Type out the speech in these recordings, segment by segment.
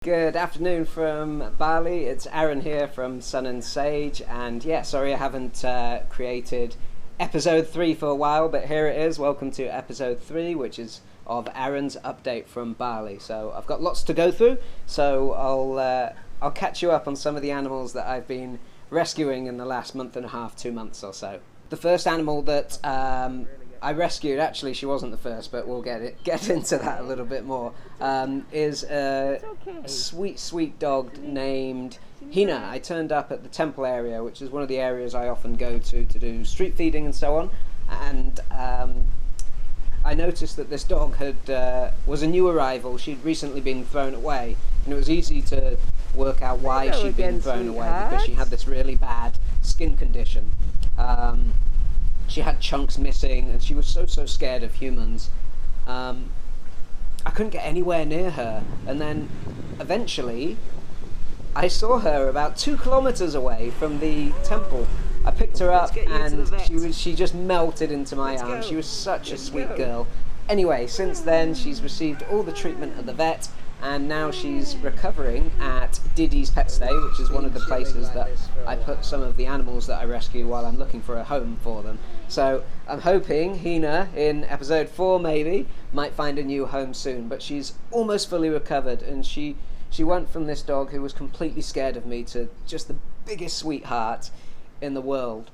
Good afternoon from Bali. It's Aron here from Sun and Sage, and yeah, sorry I haven't created episode 3 for a while, but here it is. Welcome to episode 3, which is of Aron's update from Bali. So I've got lots to go through, so I'll catch you up on some of the animals that I've been rescuing in the last month and a half, 2 months or so. The first animal that I rescued, actually she wasn't the first, but we'll get into that a little bit more, is a sweet dog named Hina. I turned up at the temple area, which is one of the areas I often go to do street feeding and so on, and I noticed that this dog was a new arrival. She'd recently been thrown away, and it was easy to work out why she'd been thrown away, because she had this really bad skin condition. She had chunks missing, and she was so scared of humans. I couldn't get anywhere near her, and then eventually I saw her about 2 kilometers away from the temple. I picked her up and she just melted into my arms. She was such a sweet girl. Anyway, since then she's received all the treatment at the vet, and now she's recovering at Diddy's Pet Stay, which is one of the places that I put some of the animals that I rescue while I'm looking for a home for them. So I'm hoping Hina, in episode 4 maybe, might find a new home soon, but she's almost fully recovered, and she went from this dog who was completely scared of me to just the biggest sweetheart in the world.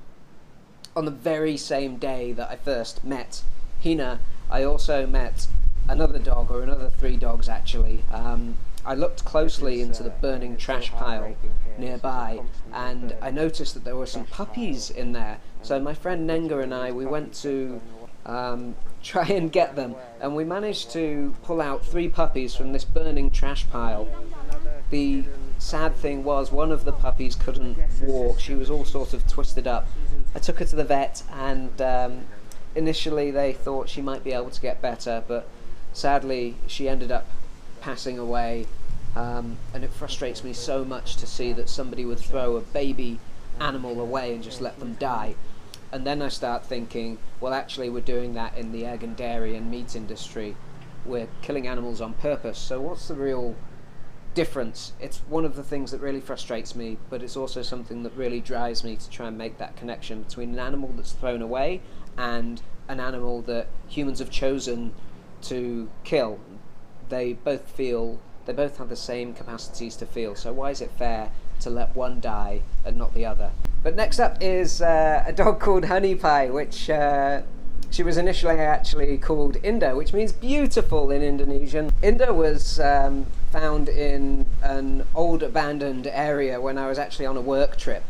On the very same day that I first met Hina, I also met another dog, or another 3 dogs actually. I looked closely into the burning trash pile nearby, and I noticed that there were some puppies in there. So my friend Nenga and I, we went to try and get them, and we managed to pull out 3 puppies from this burning trash pile. The sad thing was, one of the puppies couldn't walk. She was all sort of twisted up. I took her to the vet, and initially they thought she might be able to get better, but sadly she ended up passing away, and it frustrates me so much to see that somebody would throw a baby animal away and just let them die. And then I start thinking, well, actually we're doing that in the egg and dairy and meat industry. We're killing animals on purpose. So what's the real difference? It's one of the things that really frustrates me, but it's also something that really drives me to try and make that connection between an animal that's thrown away and an animal that humans have chosen to kill. They both have the same capacities to feel, so why is it fair to let one die and not the other? But next up is a dog called Honey Pie, which she was initially actually called Indah, which means beautiful in Indonesian. Indah was found in an old abandoned area when I was actually on a work trip.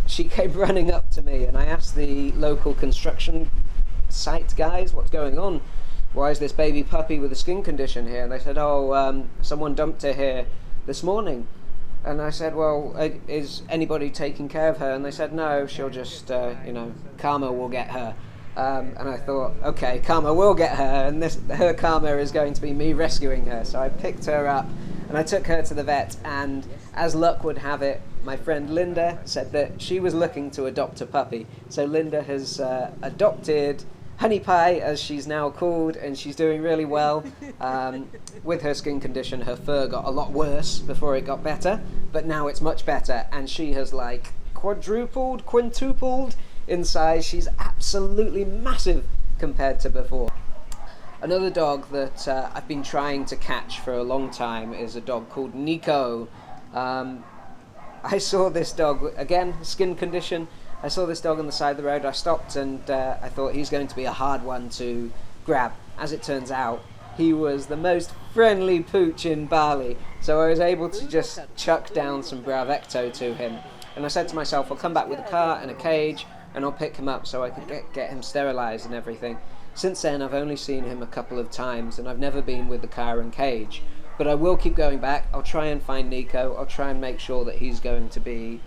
She came running up to me, and I asked the local construction site guys, what's going on? Why is this baby puppy with a skin condition here? And they said, someone dumped her here this morning. And I said, well, is anybody taking care of her? And they said, no, she'll just, karma will get her. And I thought, okay, karma will get her, and her karma is going to be me rescuing her. So I picked her up and I took her to the vet, and as luck would have it, my friend Linda said that she was looking to adopt a puppy. So Linda has adopted Honey Pie, as she's now called, and she's doing really well. With her skin condition, her fur got a lot worse before it got better, but now it's much better, and she has quintupled in size. She's absolutely massive compared to before. Another dog that I've been trying to catch for a long time is a dog called Nico. I saw this dog, again, skin condition. I saw this dog on the side of the road. I stopped, and I thought he's going to be a hard one to grab. As it turns out, he was the most friendly pooch in Bali. So I was able to just chuck down some Bravecto to him. And I said to myself, I'll come back with a car and a cage, and I'll pick him up so I can get him sterilized and everything. Since then, I've only seen him a couple of times, and I've never been with the car and cage. But I will keep going back. I'll try and find Nico. I'll try and make sure that he's going to be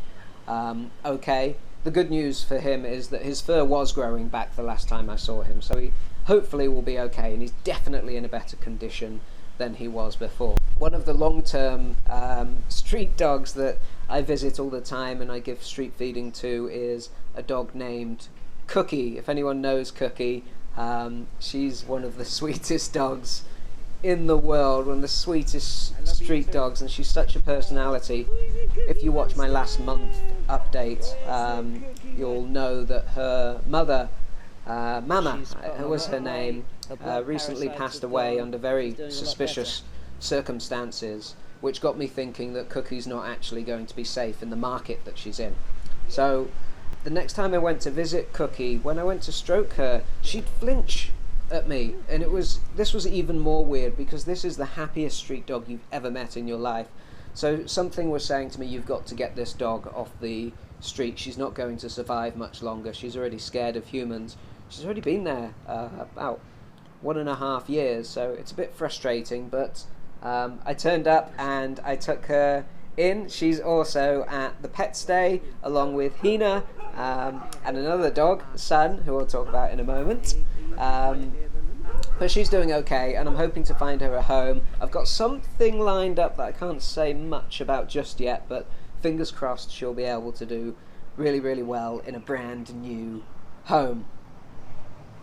okay. The good news for him is that his fur was growing back the last time I saw him, so he hopefully will be okay, and he's definitely in a better condition than he was before. One of the long-term street dogs that I visit all the time and I give street feeding to is a dog named Cookie. If anyone knows Cookie, she's one of the sweetest dogs in the world, one of the sweetest street dogs, and she's such a personality. If you watch my last month update, you'll know that her mother, Mama was her name, recently passed away under very suspicious circumstances, which got me thinking that Cookie's not actually going to be safe in the market that she's in. So the next time I went to visit Cookie, when I went to stroke her, she'd flinch at me, and this was even more weird, because this is the happiest street dog you've ever met in your life. So something was saying to me, you've got to get this dog off the street. She's not going to survive much longer. She's already scared of humans. She's already been there about 1.5 years, so it's a bit frustrating, but I turned up and I took her in. She's also at the pet stay along with Hina and another dog, Sun, who I'll talk about in a moment. But she's doing okay, and I'm hoping to find her a home. I've got something lined up that I can't say much about just yet, but fingers crossed she'll be able to do really, really well in a brand new home.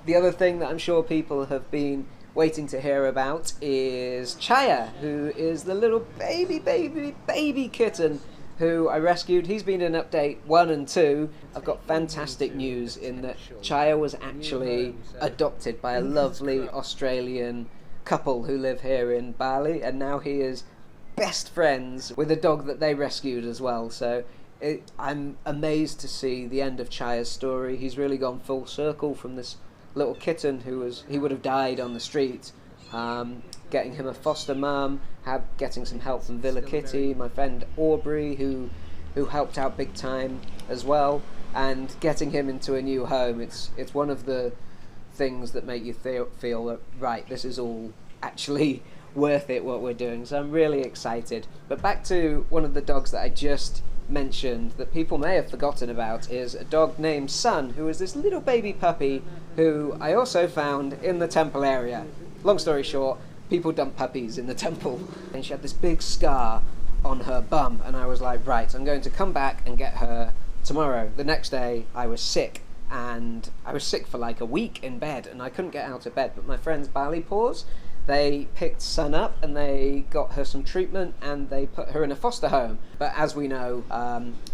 The other thing that I'm sure people have been waiting to hear about is Chaya, who is the little baby kitten who I rescued. He's been in update 1 and 2. I've got fantastic news in that Chaya was actually adopted by a lovely Australian couple who live here in Bali, and now he is best friends with a dog that they rescued as well. So I'm amazed to see the end of Chaya's story. He's really gone full circle from this little kitten he would have died on the street, getting him a foster mum, getting some help from Villa Kitty, my friend Aubrey who helped out big time as well, and getting him into a new home. It's one of the things that make you feel that, right, this is all actually worth it, what we're doing. So I'm really excited. But back to one of the dogs that I just mentioned that people may have forgotten about, is a dog named Sun, who is this little baby puppy who I also found in the temple area. Long story short, people dump puppies in the temple, and she had this big scar on her bum, and I was like, right, I'm going to come back and get her tomorrow. The next day I was sick, and I was sick for like a week in bed, and I couldn't get out of bed, but my friends Bali Paws, they picked Sun up and they got her some treatment and they put her in a foster home. But as we know,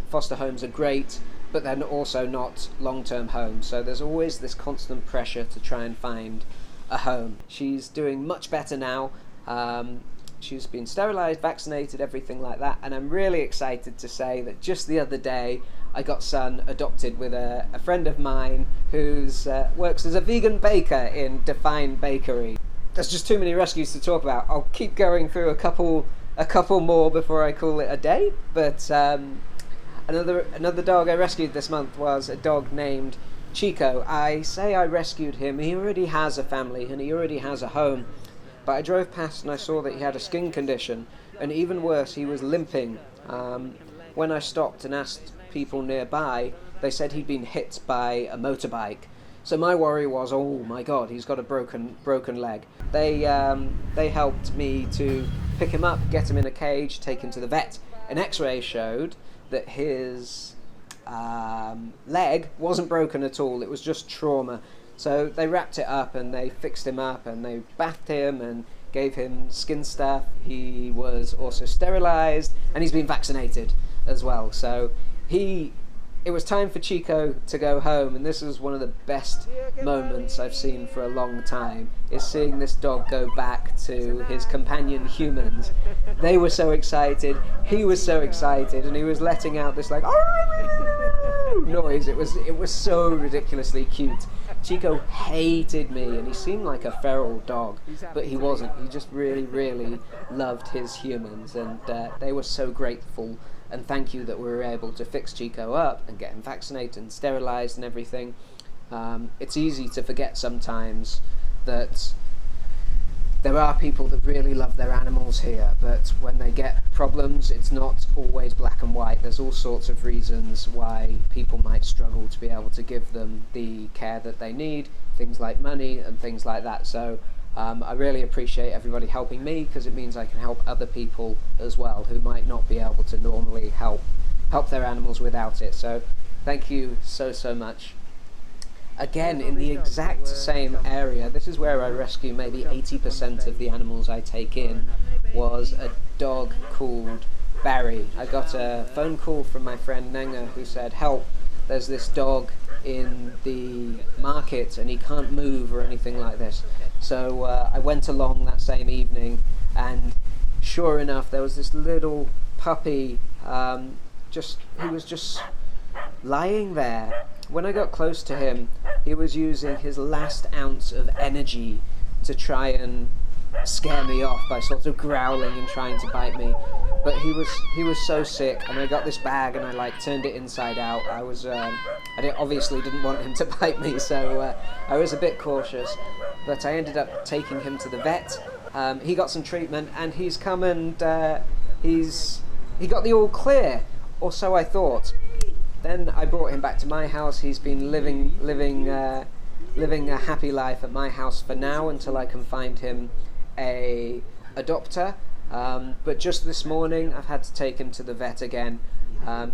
foster homes are great, but they're also not long-term homes. So there's always this constant pressure to try and find a home. She's doing much better now. She's been sterilised, vaccinated, everything like that. And I'm really excited to say that just the other day, I got Sun adopted with a friend of mine who works as a vegan baker in Define Bakery. There's just too many rescues to talk about. I'll keep going through a couple more before I call it a day. But another dog I rescued this month was a dog named Chico. I say I rescued him. He already has a family and he already has a home. But I drove past and I saw that he had a skin condition, and even worse, he was limping. When I stopped and asked people nearby, they said he'd been hit by a motorbike. So my worry was, oh my God, he's got a broken leg. They helped me to pick him up, get him in a cage, take him to the vet. An X-ray showed that his leg wasn't broken at all. It was just trauma. So they wrapped it up and they fixed him up and they bathed him and gave him skin stuff. He was also sterilised and he's been vaccinated as well. So it was time for Chico to go home, and this is one of the best moments I've seen for a long time, is seeing this dog go back to his companion humans. They were so excited, he was so excited, and he was letting out this like noise. It was so ridiculously cute. Chico hated me, and he seemed like a feral dog, but he wasn't. He just really, really loved his humans, and they were so grateful. And thank you that we were able to fix Chico up and get him vaccinated and sterilised and everything. It's easy to forget sometimes that there are people that really love their animals here, but when they get problems, it's not always black and white. There's all sorts of reasons why people might struggle to be able to give them the care that they need, things like money and things like that. So I really appreciate everybody helping me, because it means I can help other people as well who might not be able to normally help their animals without it. So thank you so much. again in the exact same area. This is where I rescue maybe 80% of the animals I take in, was a dog called Barry. I got a phone call from my friend Nenga who said, help, there's this dog in the market and he can't move or anything like this. So I went along that same evening, and sure enough there was this little puppy, he was just lying there. When I got close to him, he was using his last ounce of energy to try and scare me off by sort of growling and trying to bite me. But he was so sick, and I got this bag and I turned it inside out. I obviously didn't want him to bite me, so I was a bit cautious. But I ended up taking him to the vet. He got some treatment, and he's come and he got the all clear, or so I thought. Then I brought him back to my house. He's been living a happy life at my house for now until I can find him a adopter. But just this morning I've had to take him to the vet again.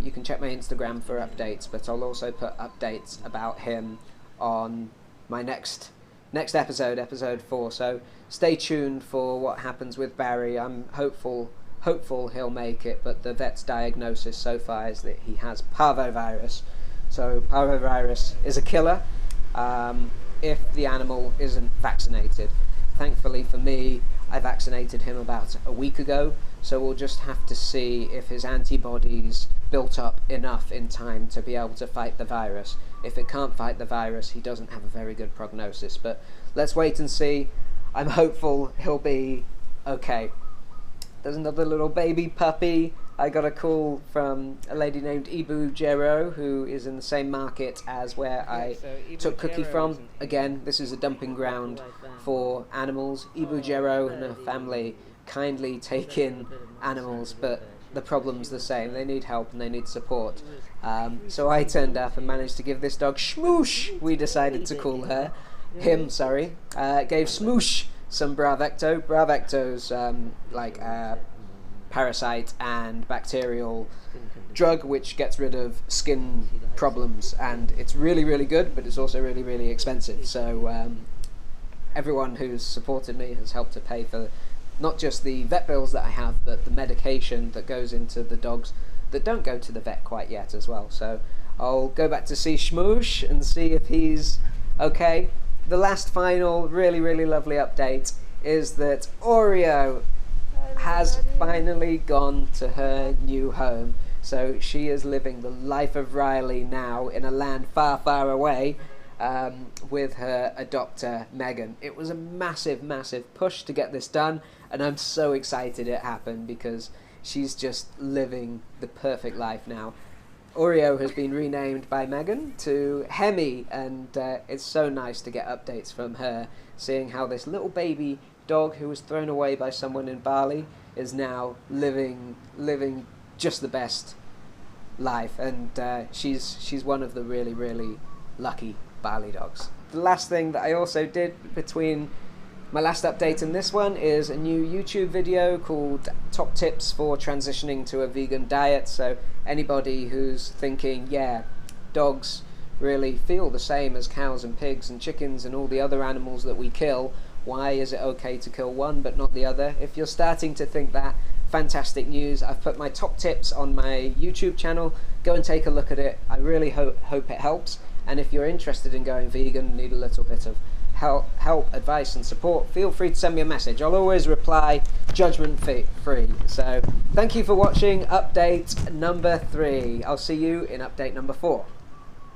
You can check my Instagram for updates, but I'll also put updates about him on my next episode 4. So stay tuned for what happens with Barry. I'm hopeful he'll make it, but the vet's diagnosis so far is that he has parvovirus. So parvovirus is a killer if the animal isn't vaccinated. Thankfully for me, I vaccinated him about a week ago, so we'll just have to see if his antibodies built up enough in time to be able to fight the virus. If it can't fight the virus, he doesn't have a very good prognosis, but let's wait and see. I'm hopeful he'll be okay. There's another little baby puppy. I got a call from a lady named Ibu Jero, who is in the same market as where I took Cookie from. Again, this is a dumping ground for animals. Ibu Jero and her family kindly take in animals, but the problem's the same. They need help and they need support. So I turned up and managed to give this dog Smoosh, we decided to call him, gave Smoosh some Bravecto. Bravecto's parasite and bacterial drug which gets rid of skin problems, and it's really, really good, but it's also really, really expensive. So everyone who's supported me has helped to pay for not just the vet bills that I have, but the medication that goes into the dogs that don't go to the vet quite yet as well. So I'll go back to see Shmoosh and see if he's okay. The last final really, really lovely update is that Oreo has finally gone to her new home. So she is living the life of Riley now in a land far, far away with her adopter Megan. It was a massive, massive push to get this done, and I'm so excited it happened because she's just living the perfect life now. Oreo has been renamed by Megan to Hemi, and it's so nice to get updates from her, seeing how this little baby dog who was thrown away by someone in Bali is now living just the best life, and she's one of the really, really lucky Bali dogs. The last thing that I also did between my last update and this one is a new YouTube video called Top Tips for Transitioning to a Vegan Diet. So anybody who's thinking, yeah, dogs really feel the same as cows and pigs and chickens and all the other animals that we kill, why is it okay to kill one but not the other? If you're starting to think that, fantastic news. I've put my top tips on my YouTube channel. Go and take a look at it. I really hope it helps. And if you're interested in going vegan, need a little bit of help, advice and support, feel free to send me a message. I'll always reply judgment free. So thank you for watching update number 3. I'll see you in update number 4.